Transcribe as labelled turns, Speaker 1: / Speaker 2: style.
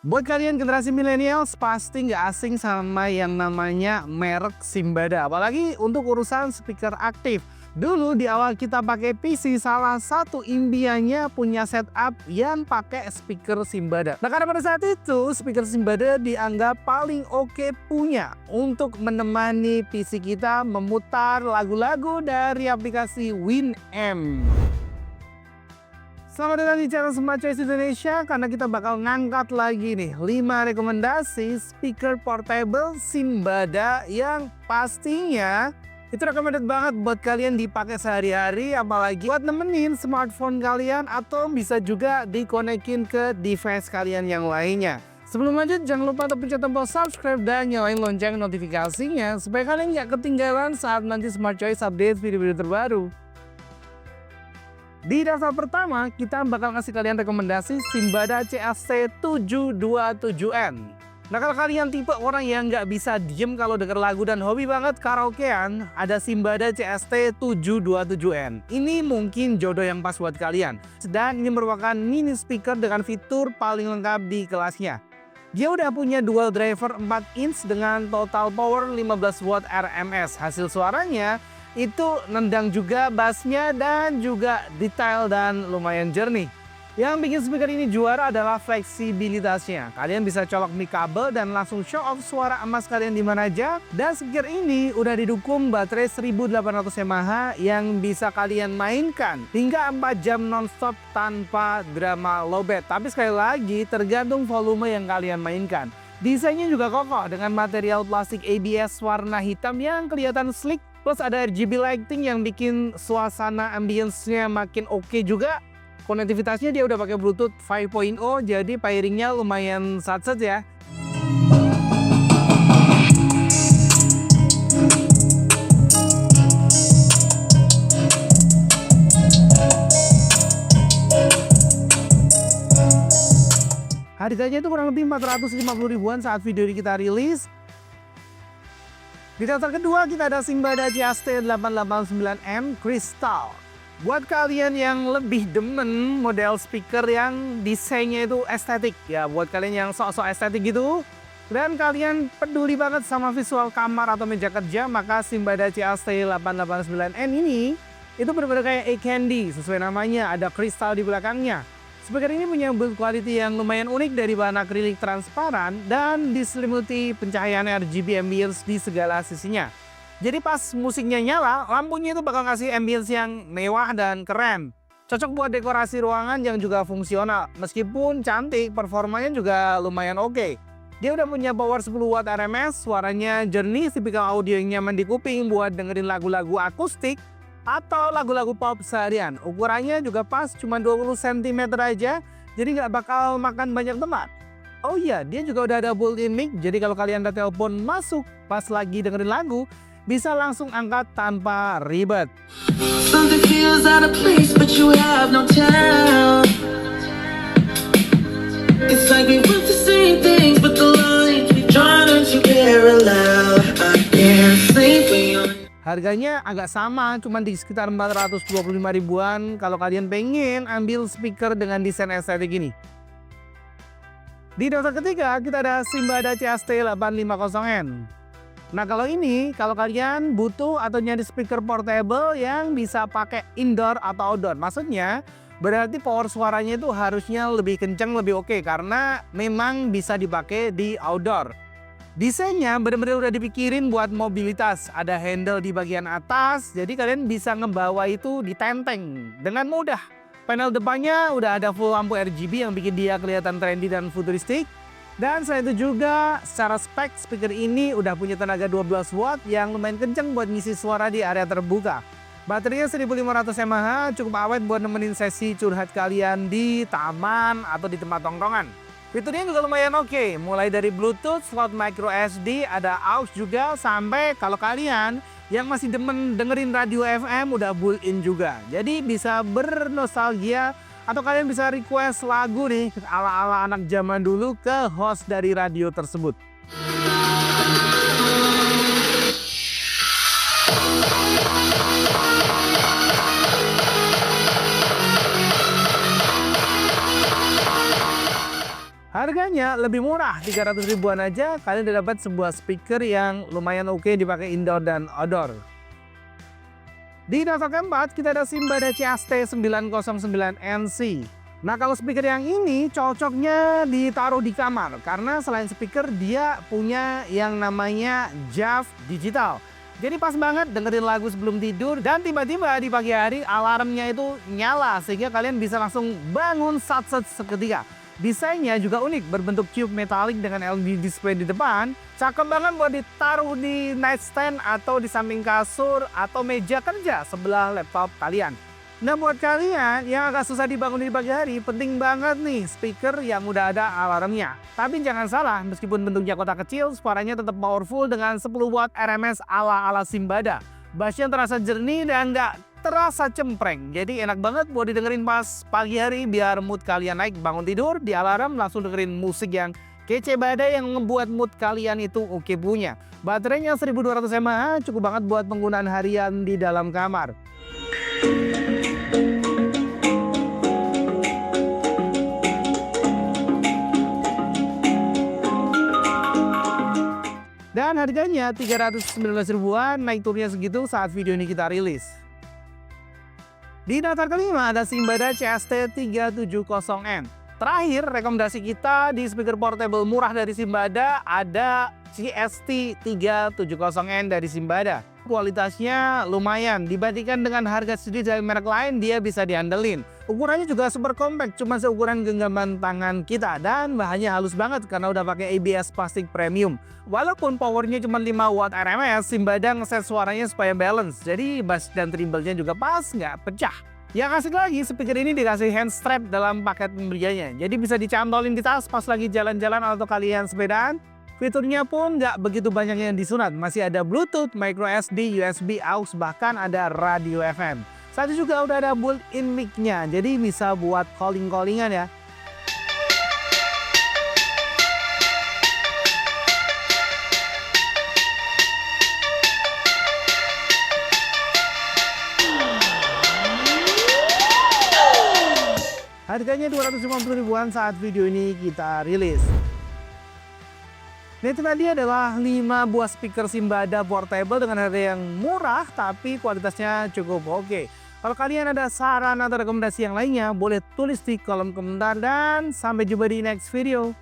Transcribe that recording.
Speaker 1: Buat kalian generasi millennials pasti nggak asing sama yang namanya merek Simbada, apalagi untuk urusan speaker aktif. Dulu di awal kita pakai PC, salah satu impiannya punya setup yang pakai speaker Simbada. Nah, karena pada saat itu speaker Simbada dianggap paling oke punya untuk menemani PC kita memutar lagu-lagu dari aplikasi Winamp. Selamat datang di channel Smart Choice Indonesia, karena kita bakal ngangkat lagi nih 5 rekomendasi speaker portable Simbada yang pastinya itu recommended banget buat kalian dipakai sehari-hari, apalagi buat nemenin smartphone kalian atau bisa juga dikonekin ke device kalian yang lainnya. Sebelum lanjut, jangan lupa untuk pencet tombol subscribe dan nyalain lonceng notifikasinya supaya kalian nggak ketinggalan saat nanti Smart Choice update video-video terbaru. Di daftar pertama, kita bakal kasih kalian rekomendasi Simbada CAC727N. Nah, kalau kalian tipe orang yang nggak bisa diem kalau denger lagu dan hobi banget karaokean, ada Simbada CST727N. Ini mungkin jodoh yang pas buat kalian. Dan ini merupakan mini speaker dengan fitur paling lengkap di kelasnya. Dia udah punya dual driver 4 inch dengan total power 15 watt RMS. Hasil suaranya itu nendang juga bassnya dan juga detail dan lumayan jernih. Yang bikin speaker ini juara adalah fleksibilitasnya. Kalian bisa colok mic kabel dan langsung show off suara emas kalian di mana aja. Dan speaker ini udah didukung baterai 1800 mAh yang bisa kalian mainkan hingga 4 jam nonstop tanpa drama lowbat. Tapi sekali lagi tergantung volume yang kalian mainkan. Desainnya juga kokoh dengan material plastik ABS warna hitam yang kelihatan sleek. Plus ada RGB lighting yang bikin suasana ambience-nya makin oke juga. Konektivitasnya dia udah pakai Bluetooth 5.0, jadi pairingnya lumayan satset ya. Harganya itu kurang lebih 450 ribuan saat video ini kita rilis. Di daftar kedua kita ada Simbada CST889M Crystal. Buat kalian yang lebih demen model speaker yang desainnya itu estetik ya, buat kalian yang sok-sok estetik gitu dan kalian peduli banget sama visual kamar atau meja kerja, maka Simbada CST889M ini itu benar-benar kayak e-candy, sesuai namanya, ada kristal di belakangnya. Speaker ini punya build quality yang lumayan unik dari bahan akrilik transparan dan diselimuti pencahayaan RGB ambience di segala sisinya. Jadi pas musiknya nyala, lampunya itu bakal ngasih ambience yang mewah dan keren. Cocok buat dekorasi ruangan yang juga fungsional. Meskipun cantik, performanya juga lumayan oke. Dia udah punya power 10 watt RMS, suaranya jernih, tipikal audio yang nyaman di kuping buat dengerin lagu-lagu akustik atau lagu-lagu pop seharian. Ukurannya juga pas, cuma 20 cm aja, jadi nggak bakal makan banyak tempat. Oh iya, dia juga udah ada built-in mic, jadi kalau kalian ada telepon masuk pas lagi dengerin lagu, bisa langsung angkat tanpa ribet. Something feels out of place, but you have no time. It's like we want the same things, but the lines we draw don't you care aloud. I can't sleep when you're... Harganya agak sama, cuma di sekitar 425 ribuan kalau kalian pengen ambil speaker dengan desain estetik ini. Di daftar ketiga kita ada Simbada CST850N. Nah, kalau ini, kalau kalian butuh atau nyari speaker portable yang bisa pakai indoor atau outdoor. Maksudnya berarti power suaranya itu harusnya lebih kencang, lebih oke, karena memang bisa dipakai di outdoor. Desainnya benar-benar udah dipikirin buat mobilitas. Ada handle di bagian atas, jadi kalian bisa ngebawa itu di tenteng dengan mudah. Panel depannya udah ada full lampu RGB yang bikin dia kelihatan trendy dan futuristik. Dan selain itu juga secara spek speaker ini udah punya tenaga 12 watt yang lumayan kenceng buat ngisi suara di area terbuka. Baterainya 1500 mAh, cukup awet buat nemenin sesi curhat kalian di taman atau di tempat tongkrongan. Fiturnya juga lumayan oke, mulai dari Bluetooth, slot micro SD, ada aux juga, sampai kalau kalian yang masih demen dengerin radio FM udah built-in juga. Jadi bisa bernostalgia atau kalian bisa request lagu nih ala-ala anak zaman dulu ke host dari radio tersebut. Harga harganya lebih murah, 300 ribuan aja kalian udah dapat sebuah speaker yang lumayan oke dipakai indoor dan outdoor. Di daftar keempat kita ada Simbada CST909NC. Nah, kalau speaker yang ini cocoknya ditaruh di kamar karena selain speaker dia punya yang namanya JAV digital. Jadi pas banget dengerin lagu sebelum tidur dan tiba-tiba di pagi hari alarmnya itu nyala sehingga kalian bisa langsung bangun sat-set seketika. Desainnya juga unik, berbentuk cube metalik dengan LED display di depan. Cakep banget buat ditaruh di nightstand atau di samping kasur atau meja kerja sebelah laptop kalian. Nah, buat kalian yang agak susah dibangun di pagi hari, penting banget nih speaker yang udah ada alarmnya. Tapi jangan salah, meskipun bentuknya kotak kecil, suaranya tetap powerful dengan 10 watt RMS ala-ala Simbada. Bassnya terasa jernih dan nggak terasa cempreng. Jadi enak banget buat didengerin pas pagi hari biar mood kalian naik, bangun tidur, di alarm langsung dengerin musik yang kece badai yang ngebuat mood kalian itu oke punya. Baterainya 1200 mAh, cukup banget buat penggunaan harian di dalam kamar. Dan harganya 319 ribuan, naik turunnya segitu saat video ini kita rilis. Di daftar kelima ada Simbada CST370N. Terakhir, rekomendasi kita di speaker portable murah dari Simbada ada CST370N dari Simbada. Kualitasnya lumayan, dibandingkan dengan harga sedikit dari merek lain dia bisa diandelin. Ukurannya juga super compact, cuma seukuran genggaman tangan kita dan bahannya halus banget karena udah pakai ABS plastik premium. Walaupun powernya cuma 5 watt RMS, Simbada ngeset suaranya supaya balance, jadi bass dan treble-nya juga pas, nggak pecah. Yang asik lagi, speaker ini dikasih hand strap dalam paket pembeliannya, jadi bisa dicantolin di tas pas lagi jalan-jalan atau kalian sepedaan. Fiturnya pun nggak begitu banyak yang disunat, masih ada Bluetooth, micro SD, USB, AUX, bahkan ada radio FM. Satu juga udah ada built-in mic-nya, jadi bisa buat calling-callingan ya. Harganya 250 ribuan saat video ini kita rilis. Nah, itu tadi adalah 5 buah speaker Simbada portable dengan harga yang murah tapi kualitasnya cukup oke. Kalau kalian ada saran atau rekomendasi yang lainnya, boleh tulis di kolom komentar dan sampai jumpa di next video.